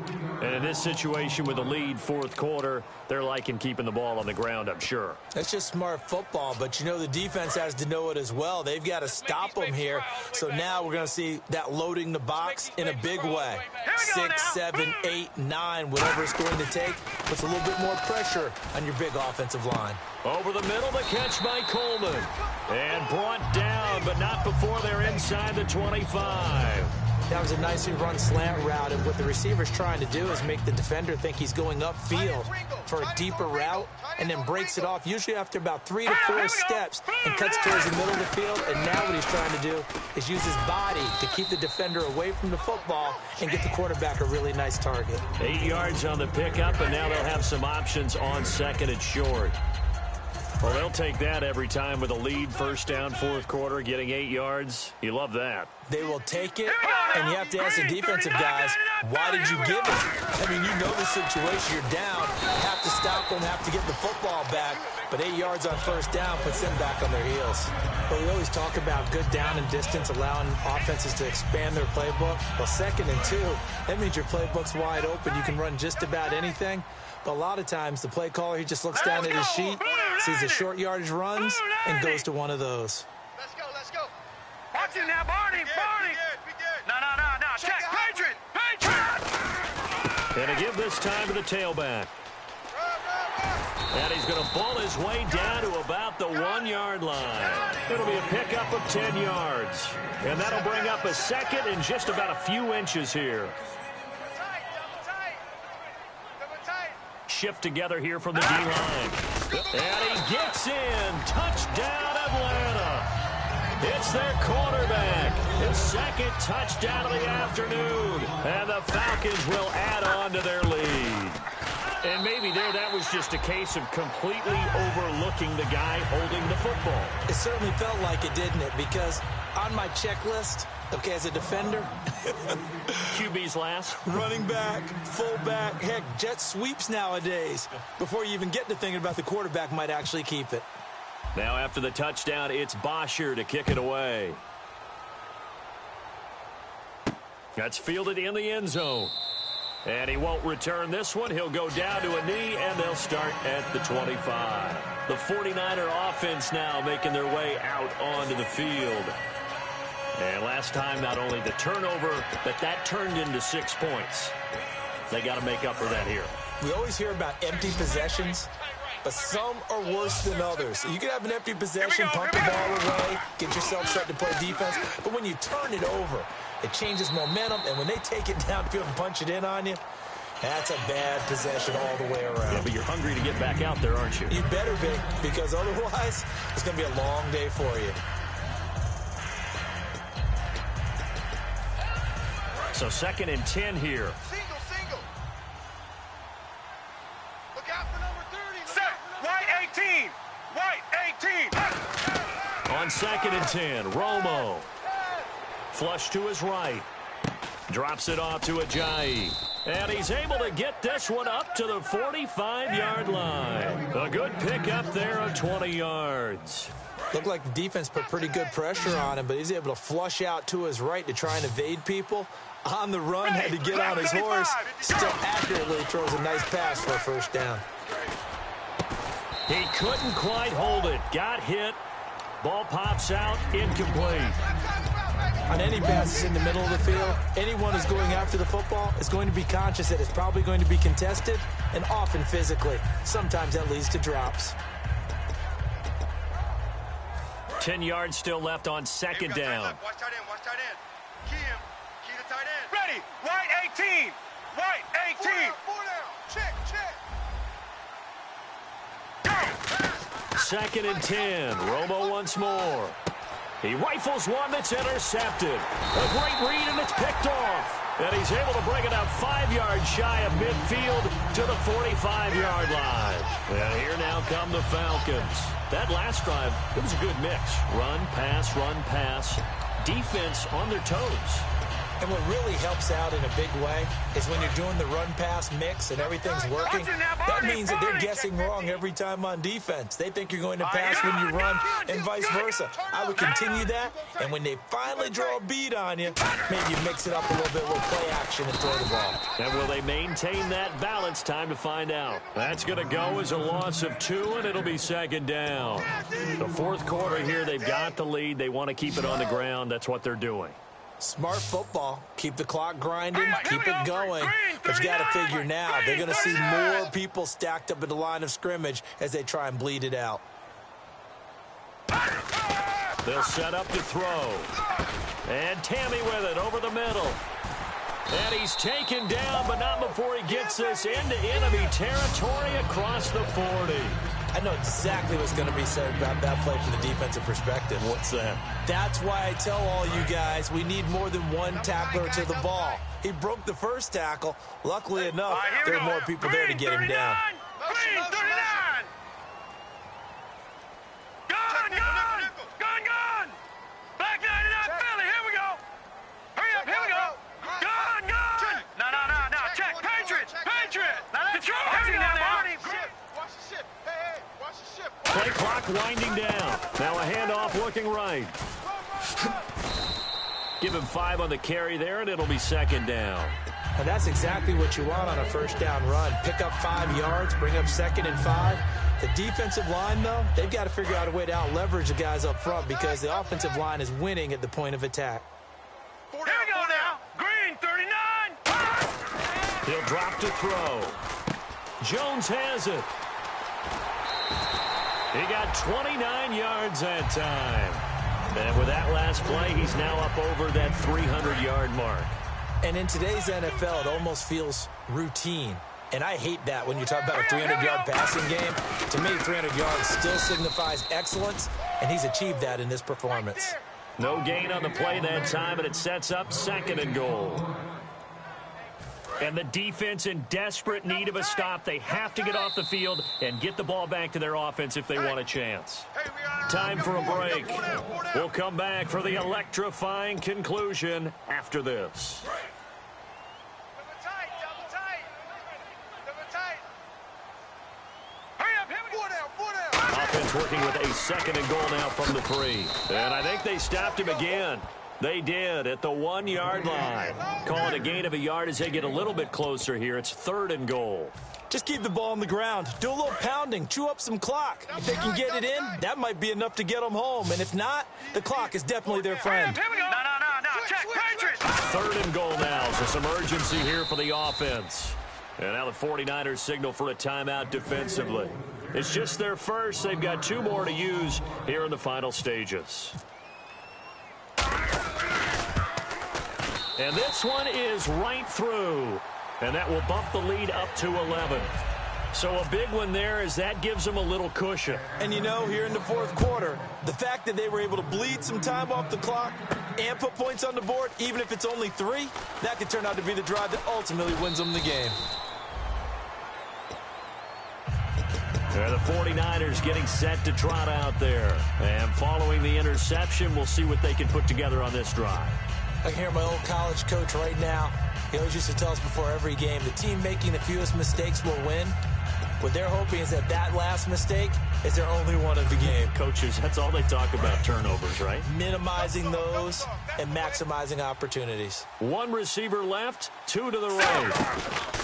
And in this situation with a lead fourth quarter, they're liking keeping the ball on the ground, I'm sure. That's just smart football, but you know the defense has to know it as well. They've got to stop them here. So now we're going to see that loading the box in a big way. 6, 7, 8, 9, whatever it's going to take, puts a little bit more pressure on your big offensive line. Over the middle, the catch by Coleman. And brought down, but not before they're inside the 25. That was a nicely run slant route, and what the receiver's trying to do is make the defender think he's going upfield for a deeper route, and then breaks it off, usually after about 3 to 4 steps, and cuts towards the middle of the field. And now what he's trying to do is use his body to keep the defender away from the football and get the quarterback a really nice target. 8 yards on the pickup, and now they'll have some options on second and short. Well, they'll take that every time with a lead, first down, fourth quarter, getting 8 yards. You love that. They will take it, and you have to ask the defensive guys, why did you give it? I mean, you know the situation. You're down. Have to stop them, have to get the football back. But 8 yards on first down puts them back on their heels. But we always talk about good down and distance, allowing offenses to expand their playbook. Well, 2nd and 2, that means your playbook's wide open. You can run just about anything. But a lot of times, the play caller, he just looks down at his sheet, sees the short yardage runs, and goes to one of those. Let's go. Watch it now, Barney. We good. No. Check. Patriot. And to give this time to the tailback. And he's going to ball his way down to about the 1 yard line. It'll be a pickup of 10 yards. And that'll bring up a second and just about a few inches here. shift together here from the D-line. And he gets in. Touchdown, Atlanta. It's their quarterback. His second touchdown of the afternoon. And the Falcons will add on to their lead. And maybe that was just a case of completely overlooking the guy holding the football. It certainly felt like it, didn't it? Because on my checklist, okay, as a defender, QB's last. Running back, fullback, heck, jet sweeps nowadays. Before you even get to thinking about the quarterback might actually keep it. Now after the touchdown, it's Bosher to kick it away. That's fielded in the end zone. And he won't return this one. He'll go down to a knee, and they'll start at the 25. The 49er offense now making their way out onto the field. And last time, not only the turnover, but that turned into 6 points. They got to make up for that here. We always hear about empty possessions, but some are worse than others. You can have an empty possession, pump the ball away, get yourself set to play defense, but when you turn it over, it changes momentum, and when they take it downfield and punch it in on you, that's a bad possession all the way around. Yeah, but you're hungry to get back out there, aren't you? You better be, because otherwise, it's going to be a long day for you. So 2nd and 10 here. Single. Look out for number 30. Set. White 18. White 18. On 2nd and 10, Romo. Flush to his right. Drops it off to Ajayi. And he's able to get this one up to the 45-yard line. A good pickup there of 20 yards. Looked like the defense put pretty good pressure on him, but he's able to flush out to his right to try and evade people. On the run, had to get on his horse. Still accurately throws a nice pass for a first down. He couldn't quite hold it. Got hit. Ball pops out, incomplete. On any passes in the middle of the field, anyone who's going after the football is going to be conscious that it's probably going to be contested, and often physically. Sometimes that leads to drops. 10 yards still left on 2nd down. Watch tight end. Key him. Key the tight end. Ready. White 18. White 18. 4 down. Check. 2nd and 10. Romo once more. He rifles one that's intercepted. A great read, and it's picked off. And he's able to bring it out 5 yards shy of midfield to the 45-yard line. And here now come the Falcons. That last drive, it was a good mix. Run, pass. Defense on their toes. And what really helps out in a big way is when you're doing the run-pass mix and everything's working, that means that they're guessing wrong every time on defense. They think you're going to pass when you run and vice versa. I would continue that, and when they finally draw a beat on you, maybe you mix it up a little bit with play action and throw the ball. And will they maintain that balance? Time to find out. That's going to go as a loss of 2, and it'll be 2nd down. The 4th quarter here, they've got the lead. They want to keep it on the ground. That's what they're doing. Smart football. Keep the clock grinding, keep it going. But you got to figure now, they're going to see more people stacked up at the line of scrimmage as they try and bleed it out. They'll set up to throw. And Tammy with it over the middle. And he's taken down, but not before he gets this into enemy territory across the 40. I know exactly what's going to be said about that play from the defensive perspective. What's that? That's why I tell all you guys we need more than one tackler to the ball. He broke the first tackle. Luckily enough, there are more people there to get him down. Green 39. Gone. Black 99 Philly. Here we go. Hurry up. Here we go. Gone. No. Check. Patriot. Detroit. Hurry now, Marty. Watch the ship. Hey, watch the ship. Play clock winding down. Now a handoff looking right. Give him 5 on the carry there, and it'll be 2nd down. And that's exactly what you want on a first down run. Pick up 5 yards, bring up 2nd and 5. The defensive line, though, they've got to figure out a way to out-leverage the guys up front because the offensive line is winning at the point of attack. Here we go now. Green 39. He'll drop to throw. Jones has it. He got 29 yards that time. And with that last play, he's now up over that 300-yard mark. And in today's NFL, it almost feels routine. And I hate that when you talk about a 300-yard passing game. To me, 300 yards still signifies excellence, and he's achieved that in this performance. No gain on the play that time, and it sets up 2nd and goal. And the defense in desperate need of a stop. They have to get off the field and get the ball back to their offense if they want a chance. Time for a break. We'll come back for the electrifying conclusion after this. Offense working with a 2nd and goal now from the 3. And I think they stopped him again. They did at the 1-yard line. Call it a gain of a yard as they get a little bit closer here. It's 3rd and goal. Just keep the ball on the ground. Do a little pounding. Chew up some clock. If they can get it in, that might be enough to get them home. And if not, the clock is definitely their friend. Here we go. No. Check. Patriots. 3rd and goal now. So some urgency here for the offense. And now the 49ers signal for a timeout defensively. It's just their first. They've got 2 more to use here in the final stages. And this one is right through. And that will bump the lead up to 11. So a big one there as that gives them a little cushion. And you know, here in the 4th quarter, the fact that they were able to bleed some time off the clock and put points on the board, even if it's only 3, that could turn out to be the drive that ultimately wins them the game. And the 49ers getting set to trot out there. And following the interception, we'll see what they can put together on this drive. I can hear my old college coach right now. He always used to tell us before every game, the team making the fewest mistakes will win. What they're hoping is that last mistake is their only one of the game. Coaches, that's all they talk about, turnovers, right? Minimizing those and maximizing opportunities. 1 receiver left, 2 to the right.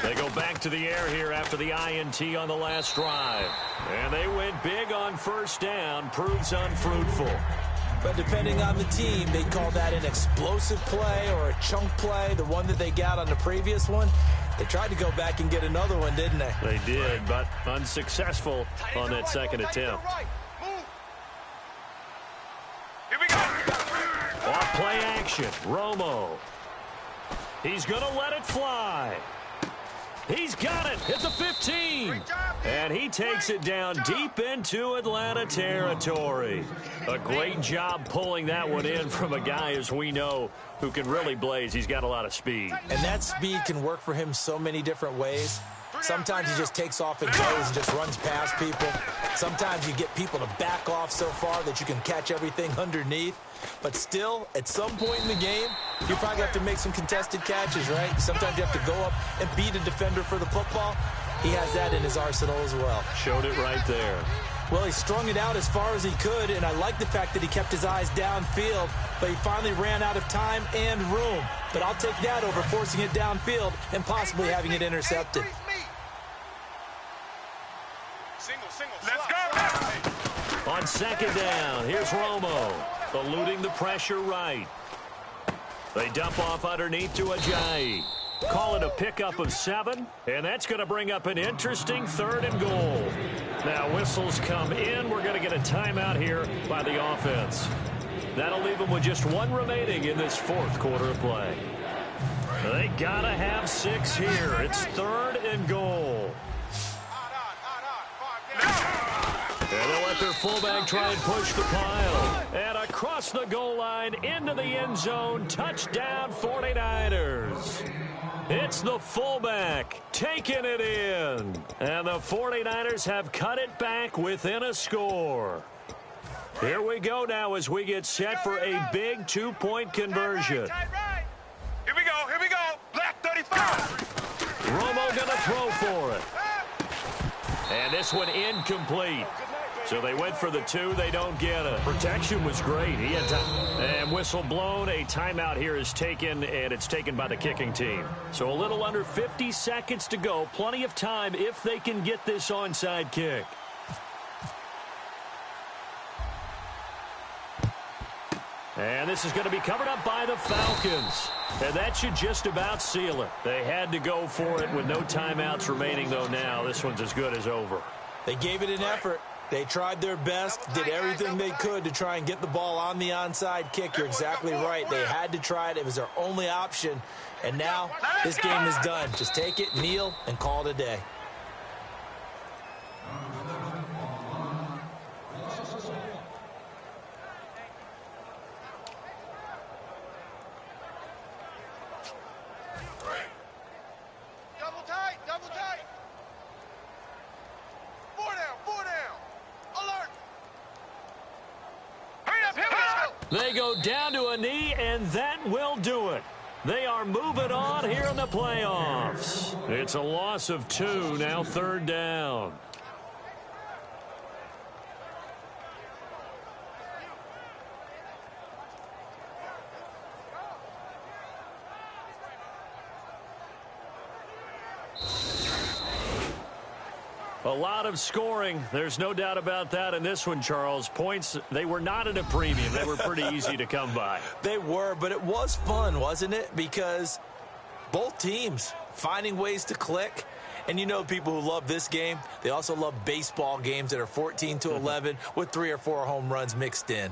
They go back to the air here after the INT on the last drive. And they went big on 1st down, proves unfruitful. But depending on the team, they call that an explosive play or a chunk play. The one that they got on the previous one, they tried to go back and get another one, didn't they? They did, but unsuccessful on that 2nd attempt. Here we go. Off play action, Romo. He's going to let it fly. He's got it at the 15. And he takes it down deep into Atlanta territory. A great job pulling that one in from a guy, as we know, who can really blaze. He's got a lot of speed. And that speed can work for him so many different ways. Sometimes he just takes off and goes and just runs past people. Sometimes you get people to back off so far that you can catch everything underneath. But still, at some point in the game, you probably have to make some contested catches, right? Sometimes you have to go up and beat a defender for the football. He has that in his arsenal as well. Showed it right there. Well, he strung it out as far as he could, and I like the fact that he kept his eyes downfield, but he finally ran out of time and room. But I'll take that over forcing it downfield and possibly having it intercepted. Let's go. On 2nd down, here's Romo, eluding the pressure right. They dump off underneath to Ajayi. Call it a pickup of 7, and that's going to bring up an interesting 3rd and goal. Now whistles come in. We're going to get a timeout here by the offense. That'll leave them with just 1 remaining in this 4th quarter of play. They got to have 6 here. It's 3rd and goal. And they'll let their fullback try and push the pile. And across the goal line, into the end zone, touchdown 49ers. It's the fullback taking it in. And the 49ers have cut it back within a score. Here we go now as we get set for a big 2-point conversion. Here we go. Black 35. Romo going to throw for it. And this one incomplete. So they went for the 2. They don't get it. Protection was great. He had time. And whistle blown. A timeout here is taken, and it's taken by the kicking team. So a little under 50 seconds to go. Plenty of time if they can get this onside kick. And this is going to be covered up by the Falcons. And that should just about seal it. They had to go for it with no timeouts remaining, though now. This one's as good as over. They gave it an effort. They tried their best, did everything they could to try and get the ball on the onside kick. You're exactly right. They had to try it. It was their only option. And now this game is done. Just take it, kneel, and call it a day. Double tight, double tight. Four down. Alert. Hurry up, hurry up. They go down to a knee, and that will do it. They are moving on here in the playoffs. It's a loss of 2, now 3rd down. A lot of scoring. There's no doubt about that in this one, Charles. Points, they were not at a premium. They were pretty easy to come by. They were, but it was fun, wasn't it? Because both teams finding ways to click. And you know people who love this game, they also love baseball games that are 14-11 with 3 or 4 home runs mixed in.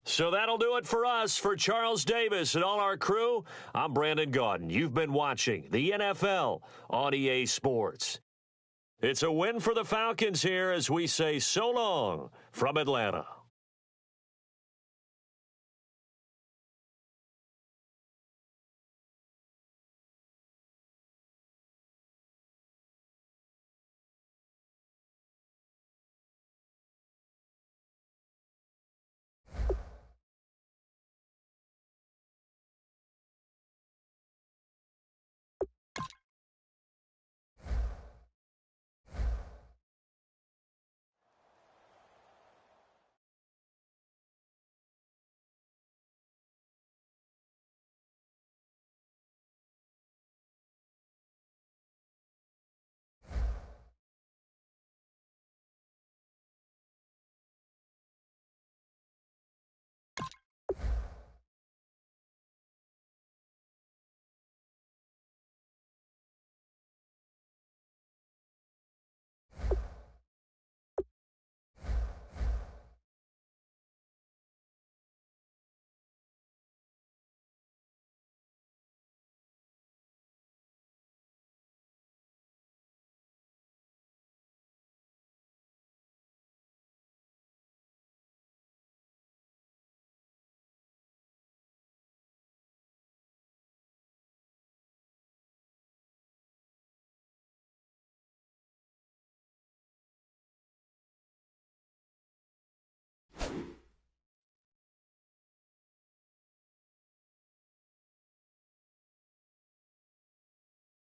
So that'll do it for us. For Charles Davis and all our crew, I'm Brandon Gaudin. You've been watching the NFL on EA Sports. It's a win for the Falcons here as we say so long from Atlanta.